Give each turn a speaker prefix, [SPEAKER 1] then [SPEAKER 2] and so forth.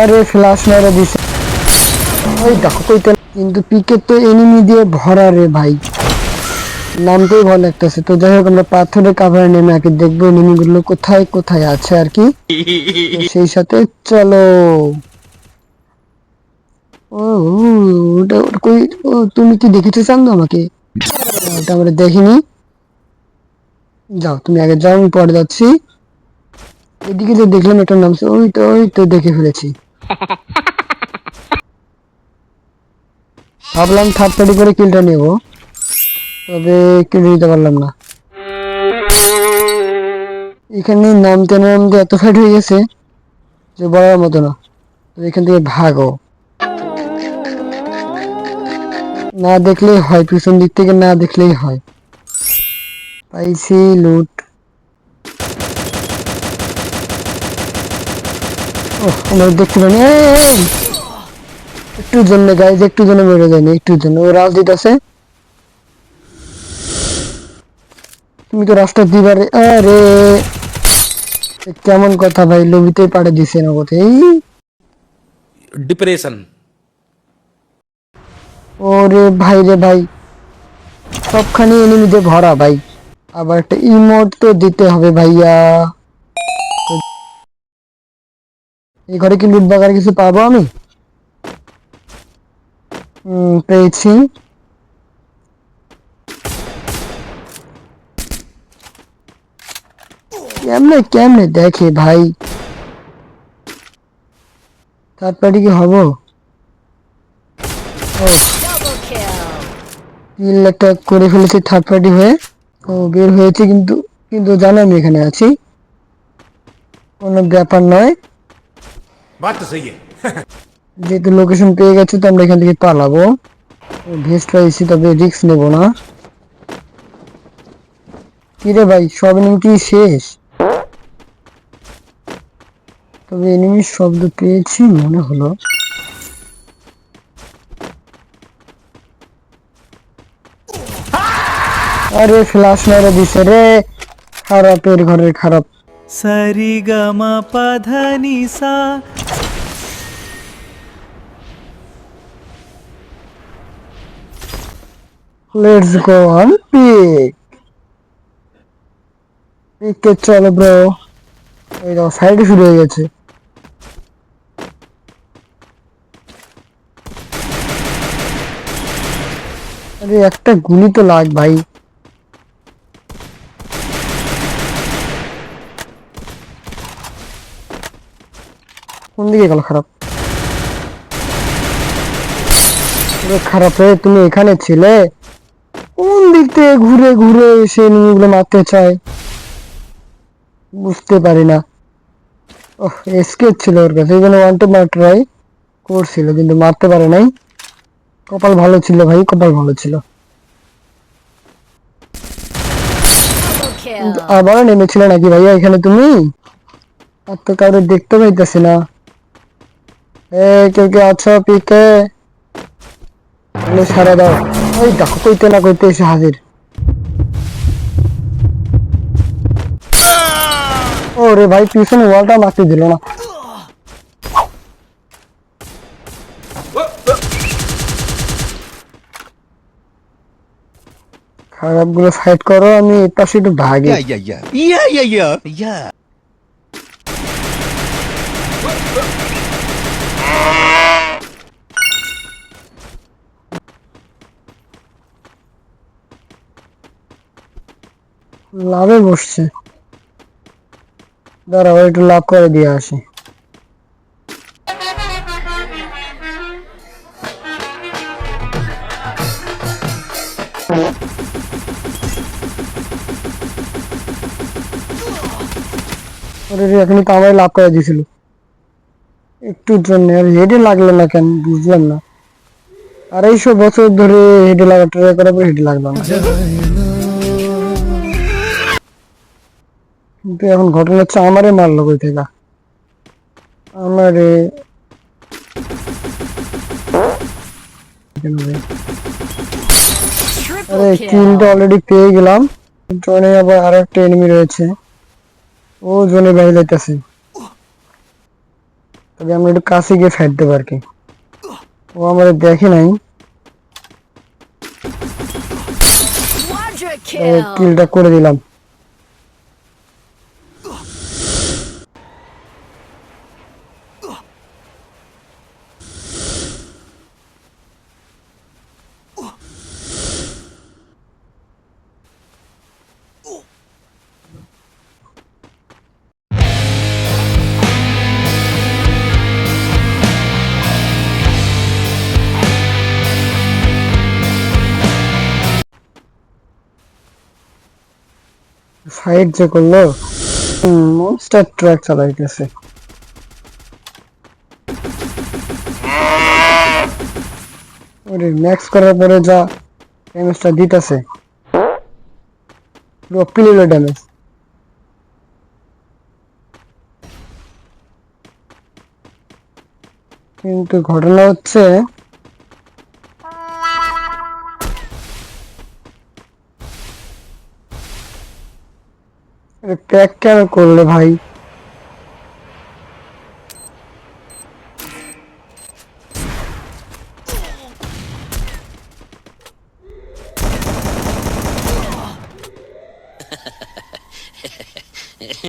[SPEAKER 1] আরে ফ্ল্যাশ মেরে দিছে। ওই দেখো কইতে, কিন্তু পিকে তো এনিমি দিয়ে ভরা রে ভাই, নামতেই ভয় লাগতেছে। তো যাই হোক, আমরা পাথরের কাভারে নেমে আগে দেখবো এনিমি গুলো কোথায় কোথায় আছে আর কি। তো সেই সাথে চলো। ও ও, ওটা ওটা কই? ও, তুমি কি দেখেছো চান্দু আমাকে? ওটা আমরা দেখিনি। যাও তুমি আগে যাও, আমি পরে যাচ্ছি। এদিকে যে দেখলাম একটা নামছে, ওই তো দেখে ফেলেছি। ভাবলাম থার্ড পার্টি করে কিলটা নেব, তবে কিল নিতে পারলাম না। এখানে নামতে নামতে এত ফাইট হয়ে গেছে যে বলার মতো না। তো এখান থেকে ভাগো, না দেখলেই হয়, পিছন দিক থেকে না দেখলেই হয়। পাইছি লুট। ওহ, আমার দেখতে পানি একটুর জন্য গাইজ, একটুর জন্য মেরে যায়নি, একটুর জন্য। ও রাজদীপ আছে, তুমি তো রাস্তা দিবারে। আরে কেমন কথা ভাই, লবিতে পাড়ে দিছে না কোথায়।
[SPEAKER 2] डिप्रेशन।
[SPEAKER 1] ওরে ভাই রে ভাই, সবখানে এনিমিতে ভরা ভাই। আবার একটা ইমোট তো দিতে হবে ভাইয়া। এই ঘরে কি লুট বাগার কিছু পাবো আমি? পেয়েছি। কেমনে কেমনে দেখে ভাই, থার্ড পার্টি কি হবো? ও, কিল একটা করে ফেলেছি থার্ড পার্টি হয়ে। ও বের হয়েছে, কিন্তু কিন্তু জানো আমি এখানে আছি, কোনো ব্যাপার নয়।
[SPEAKER 2] बात तो सही है।
[SPEAKER 1] যেহেতু লোকেশন পেয়ে গেছে, তো আমরা এখান থেকে পালাবো। ভেস্ট পাইছি, তবে রিস্ক নেবো না। কিরে ভাই, সব এনিমি কি শেষ? তবে এনিমির শব্দ পেয়েছি মনে হলো। আরে ফ্ল্যাশ মেরে দিছে রে, খারাপের ঘরের খারাপ।
[SPEAKER 3] সরিগমা পধনি সা।
[SPEAKER 1] Let's go on peak. পিকে চলো ব্রো। এই দেখো সাইডে শুরু হয়ে গেছে। আরে একটা গুলি তো লাগ ভাই। কোন দিকে গেল খারাপ? খারাপ রে, তুমি এখানে ছিলে? কোন দিক থেকে ঘুরে ঘুরে এসে এনিমিগুলো মারতে চায়, বুঝতে পারি না। ওহ, এসকেপ ছিল ওর কাছে, এই জন্য ওয়ান টু মার ট্রাই করছিল, কিন্তু মারতে পারে নাই। কপাল ভালো ছিল ভাই, কপাল ভালো ছিল। কিন্তু আবারও নেমেছিল নাকি ভাইয়া এখানে তুমি? আর তো কাউকে দেখতে পাইতেছি না। কেউ কেউ আছো পিকে? সারা দাও। ওই দেখো কইতে না কইতে এসে হাজির। ওরে ভাই, পিছনে ওয়ালটা মারতে দিল না। খারাপ গুলো ফাইট করো, আমি এর পাশে একটু ভাগি।
[SPEAKER 3] या
[SPEAKER 1] লাভে বসছে, দাঁড়াও একটু লাভ করে দিয়ে আসি। এখনই তো আমায় লাভ করে দিয়েছিল একটুর জন্য, আর হেডে লাগলো না কেন বুঝলাম না। 250 বছর ধরে হেডে লাগা ট্রাই করার পর হেডে লাগলো না। কিন্তু এখন ঘটনা হচ্ছে, আমারে মারলো কই থেকে? আমারে কেন ভাই? আরে কিলটা অলরেডি পেয়ে গেলাম। জোনে আবার আরো একটা এনিমি রয়েছে, ও জোনে বাইরে যাইতেছে। তবে আমরা একটু কাছে গিয়ে ফাইট দেবো আর কি। ও আমাদের দেখে নাই,
[SPEAKER 4] Quadra kill.
[SPEAKER 1] কিলটা করে দিলাম। ফাইট যে করলো, মনস্টার ট্রাক চালাইতেছে। ওরে ম্যাক্স করার পরে যা ড্যামেজটা দিতেছে, পুরো পিলিলো ড্যামেজ। কিন্তু ঘটনা হচ্ছে ক্র্যাক কেন করলে ভাই?